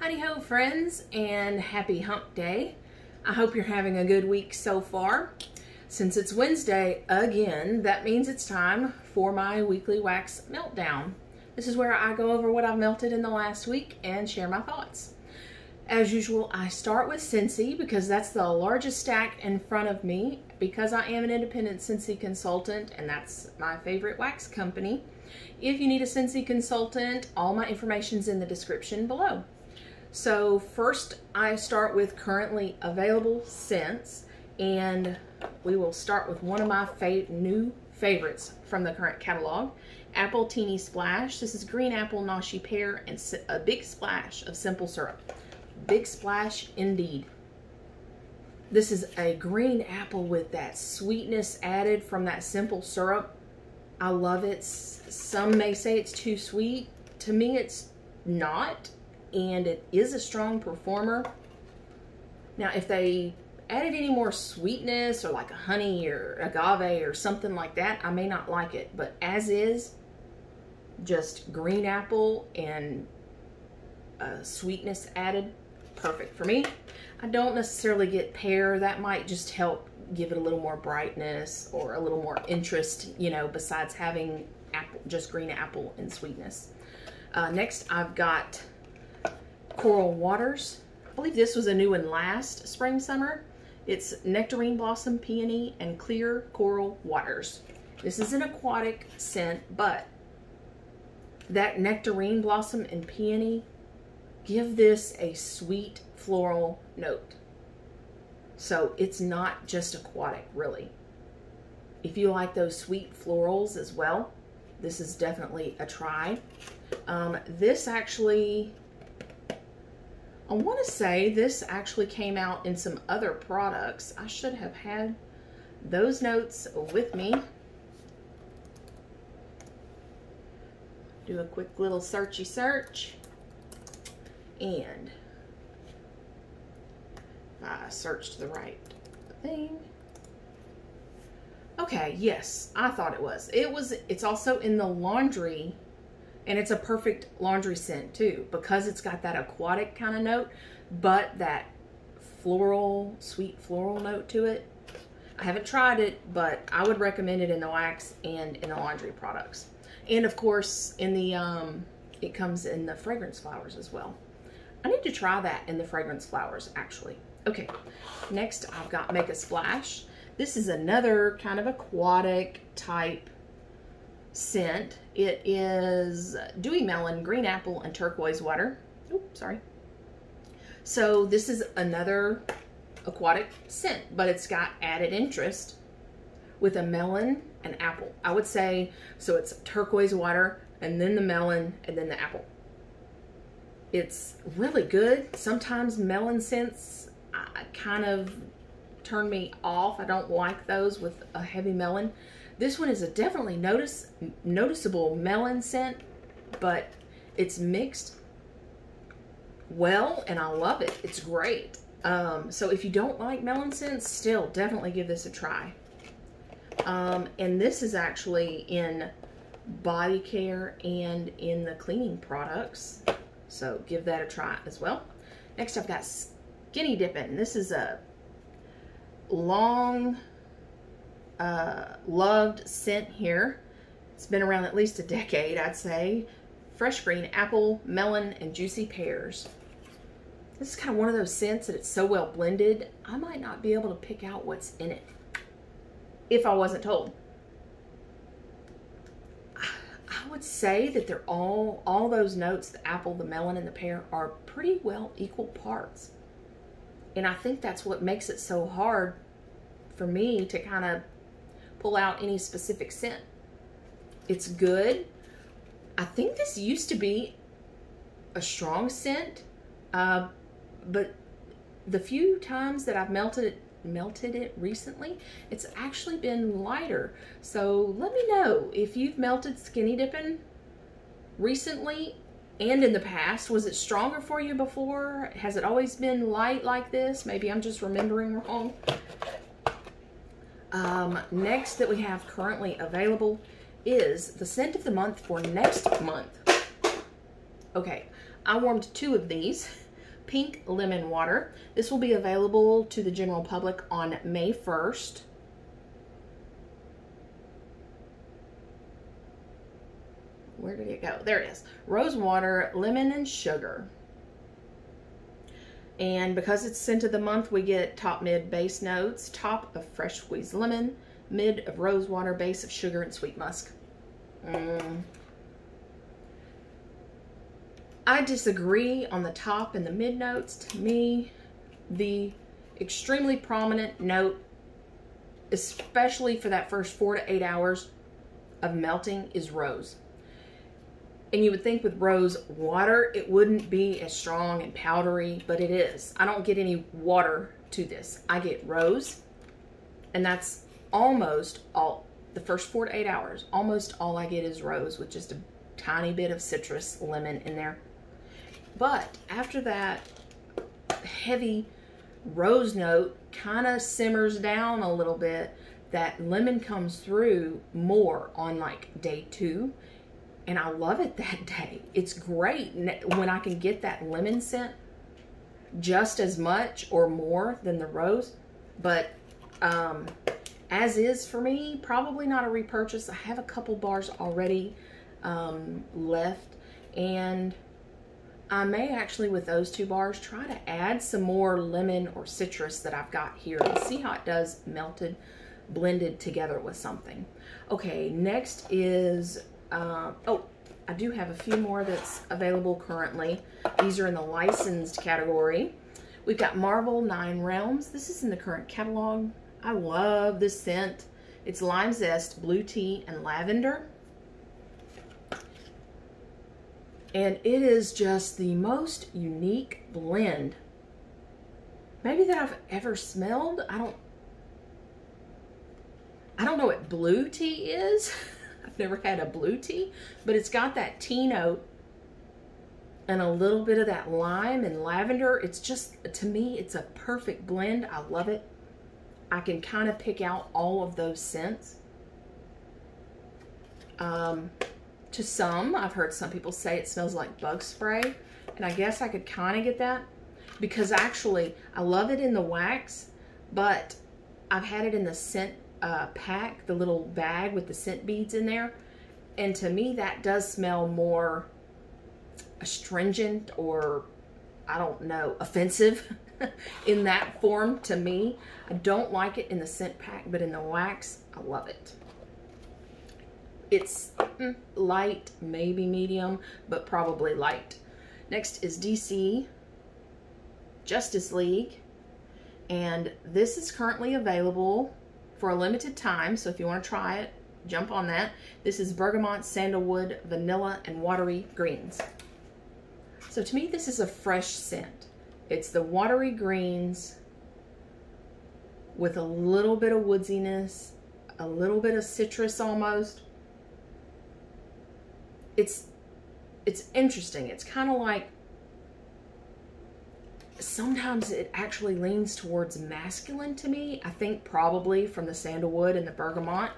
Howdy-ho, friends, and happy hump day. I hope you're having a good week so far. Since it's Wednesday again, that means it's time for my weekly wax meltdown. This is where I go over what I've melted in the last week and share my thoughts. As usual, I start with Scentsy because that's the largest stack in front of me because I am an independent Scentsy consultant and that's my favorite wax company. If you need a Scentsy consultant, all my information's in the description below. So first I start with currently available scents, and we will start with one of my new favorites from the current catalog, Apple Teeny Splash. This is green apple, nashi pear, and a big splash of simple syrup. Big splash indeed. This is a green apple with that sweetness added from that simple syrup. I love it. Some may say it's too sweet. To me, it's not. And it is a strong performer. Now, if they added any more sweetness or like a honey or agave or something like that, I may not like it. But as is, just green apple and sweetness added, perfect for me. I don't necessarily get pear. That might just help give it a little more brightness or a little more interest, you know, besides having apple, just green apple and sweetness. Next, I've got Coral Waters. I believe this was a new one last spring, summer. It's Nectarine Blossom Peony and Clear Coral Waters. This is an aquatic scent, but that Nectarine Blossom and Peony give this a sweet floral note. So it's not just aquatic, really. If you like those sweet florals as well, this is definitely a try. This actually, I want to say this actually came out in some other products. I should have had those notes with me. Do a quick little searchy search. And I searched the right thing. Okay, yes, I thought it was. It's also in the laundry. And it's a perfect laundry scent too, because it's got that aquatic kind of note, but that floral, sweet floral note to it. I haven't tried it, but I would recommend it in the wax and in the laundry products. And of course, in the it comes in the fragrance flowers as well. I need to try that in the fragrance flowers, actually. Okay, next I've got Make a Splash. This is another kind of aquatic type scent. It is Dewy Melon, green apple, and turquoise water. Oops, sorry. So this is another aquatic scent, but it's got added interest with a melon and apple. I would say, so it's turquoise water, and then the melon, and then the apple. It's really good. Sometimes melon scents kind of turn me off. I don't like those with a heavy melon. This one is a definitely noticeable melon scent, but it's mixed well, and I love it. It's great. So if you don't like melon scents, still definitely give this a try. And this is actually in body care and in the cleaning products, so give that a try as well. Next, I've got Skinny Dippin'. This is a long loved scent here. It's been around at least a decade, I'd say. Fresh green apple, melon, and juicy pears. This is kind of one of those scents that it's so well blended, I might not be able to pick out what's in it if I wasn't told. I would say that they're all those notes, the apple, the melon, and the pear, are pretty well equal parts. And I think that's what makes it so hard for me to kind of pull out any specific scent. It's good. I think this used to be a strong scent, but the few times that I've melted it recently, it's actually been lighter. So let me know if you've melted Skinny Dippin' recently and in the past. Was it stronger for you before? Has it always been light like this? Maybe I'm just remembering wrong. Next that we have currently available is the scent of the month for next month. Okay, I warmed 2 of these. Pink Lemon Water. This will be available to the general public on May 1st. Where did it go? There it is. Rose water, lemon, and sugar. And because it's scent of the month, we get top, mid, base notes. Top of fresh squeezed lemon, mid of rose water, base of sugar and sweet musk. I disagree on the top and the mid notes. To me, the extremely prominent note, especially for that first 4 to 8 hours of melting, is rose. And you would think with rose water, it wouldn't be as strong and powdery, but it is. I don't get any water to this. I get rose, and that's almost all, the first 4 to 8 hours, almost all I get is rose with just a tiny bit of citrus lemon in there. But after that heavy rose note kind of simmers down a little bit, that lemon comes through more on like day 2. And I love it that day. It's great when I can get that lemon scent just as much or more than the rose. But as is for me, probably not a repurchase. I have a couple bars already left. And I may actually, with those 2 bars, try to add some more lemon or citrus that I've got here and see how it does melted, blended together with something. Okay, next is... oh, I do have a few more that's available currently. These are in the licensed category. We've got Marvel 9 Realms. This is in the current catalog. I love this scent. It's lime zest, blue tea, and lavender. And it is just the most unique blend maybe that I've ever smelled. I don't know what blue tea is. I've never had a blue tea, but it's got that tea note and a little bit of that lime and lavender. It's just, to me, it's a perfect blend. I love it. I can kind of pick out all of those scents. To some, I've heard some people say it smells like bug spray, and I guess I could kind of get that because actually I love it in the wax, but I've had it in the scent pack, the little bag with the scent beads in there, and to me that does smell more astringent, or I don't know, offensive in that form to me. I don't like it in the scent pack, but in the wax I love it. It's light, maybe medium, but probably light. Next is DC Justice League, and this is currently available for a limited time, so if you want to try it, jump on that. This is bergamot, sandalwood, vanilla, and watery greens. So to me, this is a fresh scent. It's the watery greens with a little bit of woodsiness, a little bit of citrus almost. It's interesting. It's kind of like, sometimes it actually leans towards masculine to me. I think probably from the sandalwood and the bergamot,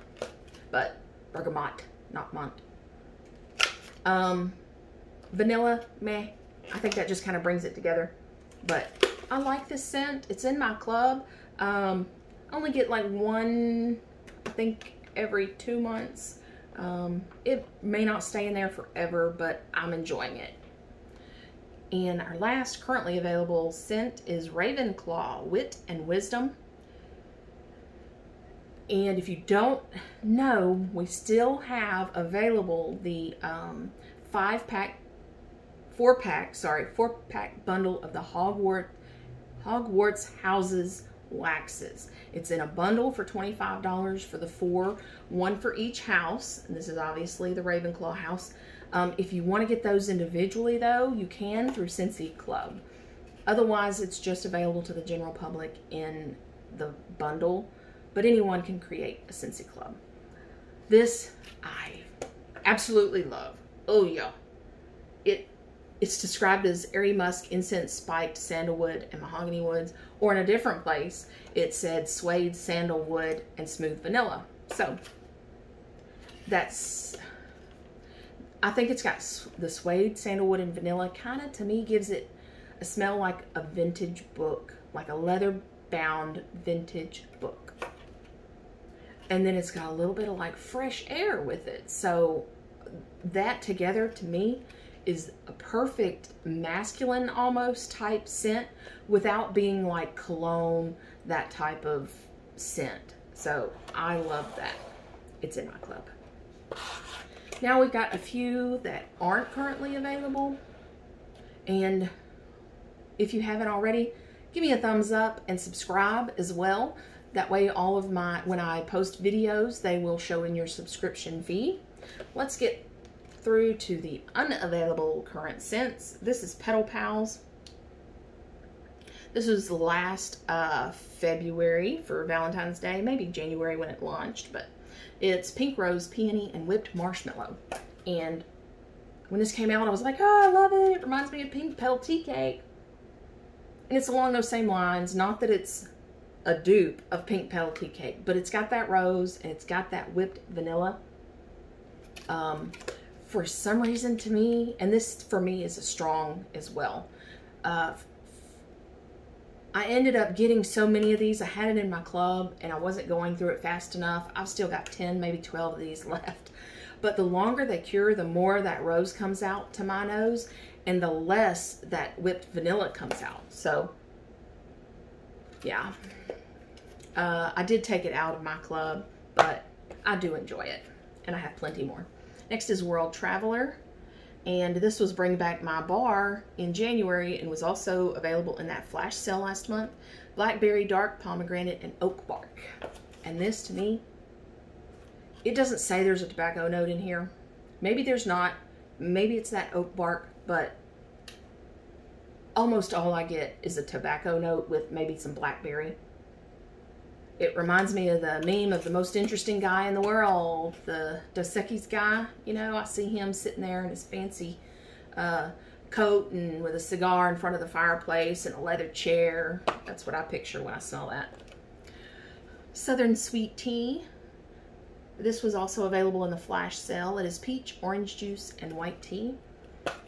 but bergamot, not mont. Vanilla, meh. I think that just kind of brings it together. But I like this scent. It's in my club. I only get like one, I think, every 2 months. It may not stay in there forever, but I'm enjoying it. And our last currently available scent is Ravenclaw Wit and Wisdom. And if you don't know, we still have available the 4-pack bundle of the Homeworx Houses waxes. It's in a bundle for $25 for the 4, one for each house. And this is obviously the Ravenclaw house. If you want to get those individually, though, you can through Scentsy Club. Otherwise, it's just available to the general public in the bundle, but anyone can create a Scentsy Club. This I absolutely love. Oh yeah. It's described as airy musk, incense, spiked sandalwood, and mahogany woods, or in a different place, it said suede, sandalwood, and smooth vanilla. So that's, I think it's got the suede, sandalwood, and vanilla kind of, to me, gives it I smell like a vintage book, like a leather-bound vintage book. And then it's got a little bit of like fresh air with it. So that together to me is a perfect masculine almost type scent without being like cologne, that type of scent. So I love that. It's in my club. Now we've got a few that aren't currently available. And if you haven't already, give me a thumbs up and subscribe as well. That way all of my, when I post videos, they will show in your subscription feed. Let's get through to the unavailable current scents. This is Petal Pals. This was last February for Valentine's Day, maybe January when it launched, but it's Pink Rose, Peony, and Whipped Marshmallow. And when this came out, I was like, oh, I love it. It reminds me of Pink Petal Tea Cake. And it's along those same lines. Not that it's a dupe of Pink Petal Tea Cake, but it's got that rose and it's got that whipped vanilla. For some reason to me, and this for me is a strong as well. I ended up getting so many of these. I had it in my club and I wasn't going through it fast enough. I've still got 10, maybe 12 of these left. But the longer they cure, the more that rose comes out to my nose and the less that whipped vanilla comes out. So yeah, I did take it out of my club, but I do enjoy it and I have plenty more. Next is World Traveler. And this was Bring Back My Bar in January and was also available in that flash sale last month. Blackberry, dark pomegranate, and oak bark. And this to me, it doesn't say there's a tobacco note in here. Maybe there's not. Maybe it's that oak bark, but almost all I get is a tobacco note with maybe some blackberry. It reminds me of the meme of the most interesting guy in the world, the Dos Equis guy. You know, I see him sitting there in his fancy coat and with a cigar in front of the fireplace and a leather chair. That's what I picture when I smell that. Southern Sweet Tea. This was also available in the flash sale. It is peach, orange juice, and white tea.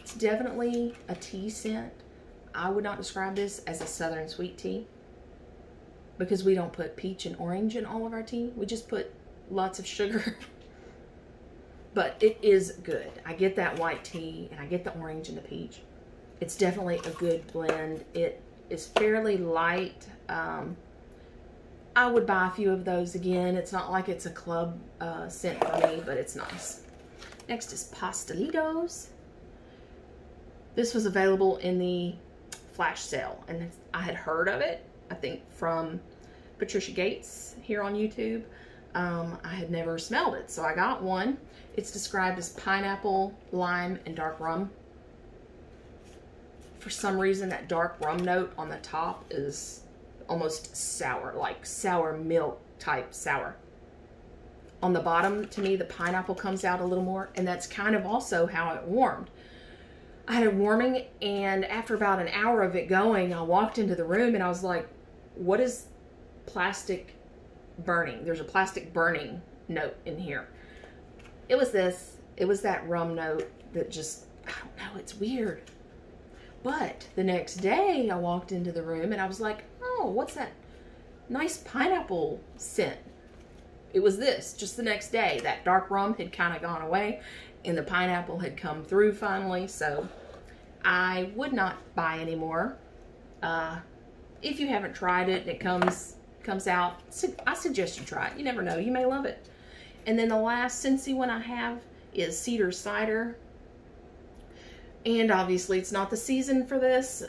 It's definitely a tea scent. I would not describe this as a Southern Sweet Tea, because we don't put peach and orange in all of our tea. We just put lots of sugar. But it is good. I get that white tea and I get the orange and the peach. It's definitely a good blend. It is fairly light. I would buy a few of those again. It's not like it's a club scent for me, but it's nice. Next is Pastelitos. This was available in the flash sale and I had heard of it, I think from Patricia Gates here on YouTube. I had never smelled it, so I got one. It's described as pineapple, lime, and dark rum. For some reason, that dark rum note on the top is almost sour, like sour milk type sour. On the bottom, to me, the pineapple comes out a little more, and that's kind of also how it warmed. I had it warming, and after about an hour of it going, I walked into the room and I was like, what is plastic burning? There's a plastic burning note in here. It was this. It was that rum note that just, I don't know, it's weird. But the next day I walked into the room and I was like, oh, what's that nice pineapple scent? It was this, just the next day. That dark rum had kind of gone away and the pineapple had come through finally. So I would not buy anymore. If you haven't tried it and it comes out, I suggest you try it. You never know, you may love it. And then the last Scentsy one I have is Cedar Cider. And obviously it's not the season for this,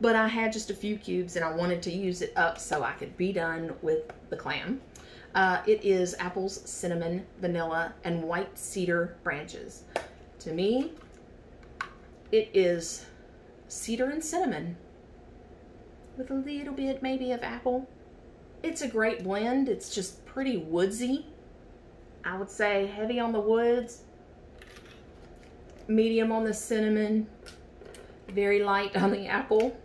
but I had just a few cubes and I wanted to use it up so I could be done with the clam. It is apples, cinnamon, vanilla, and white cedar branches. To me, it is cedar and cinnamon with a little bit maybe of apple. It's a great blend. It's just pretty woodsy. I would say heavy on the woods, medium on the cinnamon, very light on the apple.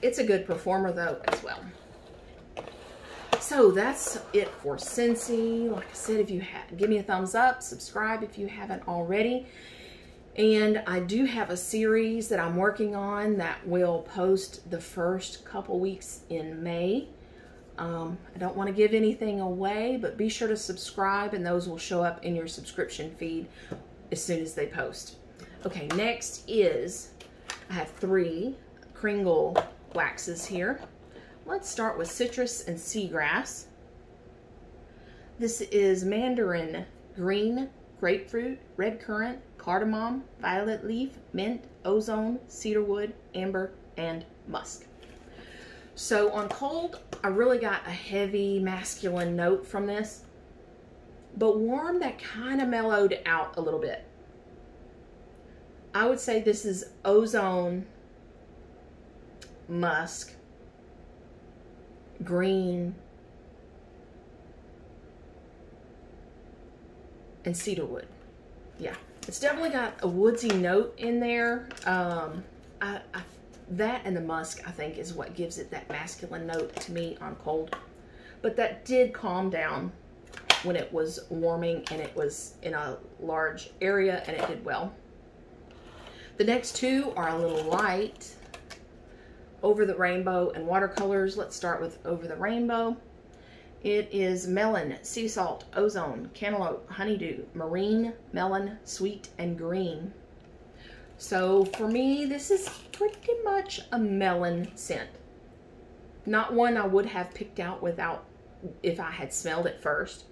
It's a good performer though as well. So that's it for Scentsy. Like I said, if you give me a thumbs up, subscribe if you haven't already. And I do have a series that I'm working on that will post the first couple weeks in May. I don't want to give anything away, but be sure to subscribe and those will show up in your subscription feed as soon as they post. Okay, next is, I have 3 Kringle waxes here. Let's start with Citrus and Seagrass. This is Mandarin Green, Grapefruit, Red Currant, Cardamom, Violet Leaf, Mint, Ozone, Cedarwood, Amber, and Musk. So on cold, I really got a heavy masculine note from this, but warm, that kind of mellowed out a little bit. I would say this is Ozone, Musk, Green, and Cedarwood. Yeah, it's definitely got a woodsy note in there. That and the musk, I think, is what gives it that masculine note to me on cold. But that did calm down when it was warming and it was in a large area, and it did well. The next 2 are a little light. Over the Rainbow and Watercolors. Let's start with Over the Rainbow. It is Melon, Sea Salt, Ozone, Cantaloupe, Honeydew, Marine, Melon, Sweet, and Green. So for me, this is pretty much a melon scent. Not one I would have picked out without, if I had smelled it first.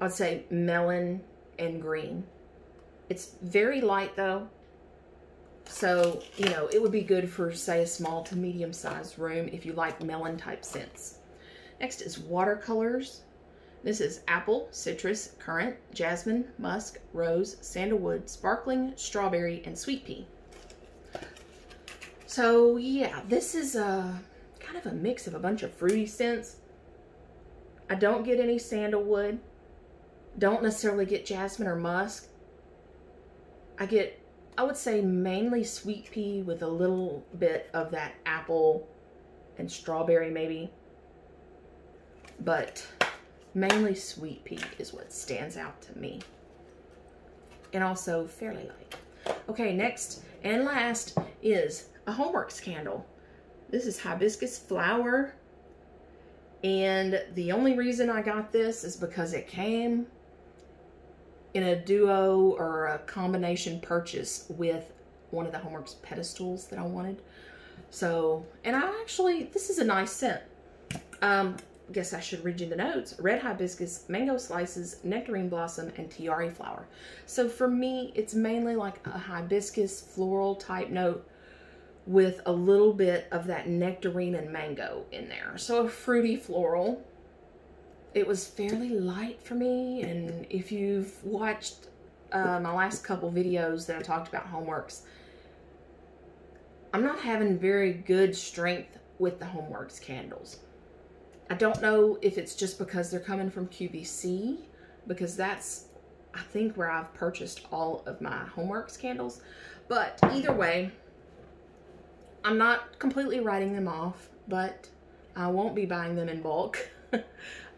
I'd say melon and green. It's very light though. So, you know, it would be good for, say, a small to medium-sized room if you like melon-type scents. Next is Watercolors. This is Apple, Citrus, Currant, Jasmine, Musk, Rose, Sandalwood, Sparkling, Strawberry, and Sweet Pea. So, yeah, this is kind of a mix of a bunch of fruity scents. I don't get any sandalwood. Don't necessarily get jasmine or musk. I get, I would say, mainly sweet pea with a little bit of that apple and strawberry maybe. But mainly sweet pea is what stands out to me. And also fairly light. Okay, next and last is a Homeworx candle. This is Hibiscus Flower. And the only reason I got this is because it came in a duo or a combination purchase with one of the Homeworx pedestals that I wanted. So, and I actually, this is a nice scent. Guess I should read you the notes. Red hibiscus, mango slices, nectarine blossom, and tiare flower. So for me, it's mainly like a hibiscus floral type note with a little bit of that nectarine and mango in there. So a fruity floral. It was fairly light for me, and if you've watched my last couple videos that I talked about Homeworx, I'm not having very good strength with the Homeworx candles. I don't know if it's just because they're coming from QVC, because that's, I think, where I've purchased all of my Homeworx candles. But either way, I'm not completely writing them off, but I won't be buying them in bulk.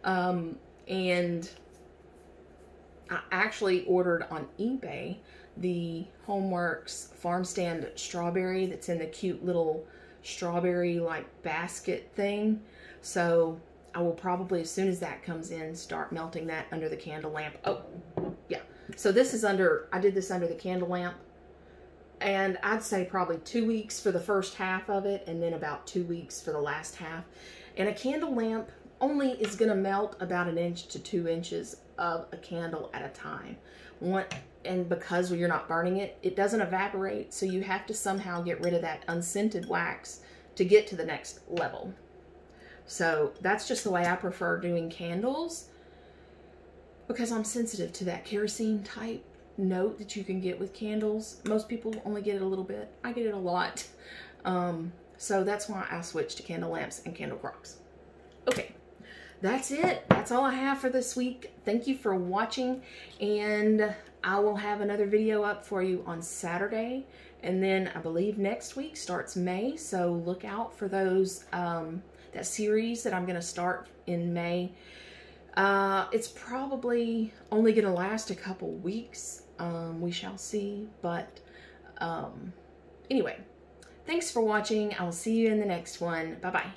And I actually ordered on eBay the Homeworx Farm Stand Strawberry that's in the cute little strawberry like basket thing. So I will probably, as soon as that comes in, start melting that under the candle lamp. Oh, yeah. So this is under, I did this under the candle lamp. And I'd say probably 2 weeks for the first half of it, and then about 2 weeks for the last half. And a candle lamp only is going to melt about 1 inch to 2 inches of a candle at a time. And because you're not burning it, it doesn't evaporate, so you have to somehow get rid of that unscented wax to get to the next level. So that's just the way I prefer doing candles, because I'm sensitive to that kerosene type note that you can get with candles. Most people only get it a little bit. I get it a lot. So that's why I switched to candle lamps and candle crocks. Okay, that's it. That's all I have for this week. Thank you for watching, and I will have another video up for you on Saturday, and then I believe next week starts May, so look out for those, that series that I'm going to start in May. It's probably only going to last a couple weeks, We shall see. But anyway, thanks for watching. I will see you in the next one. Bye-bye.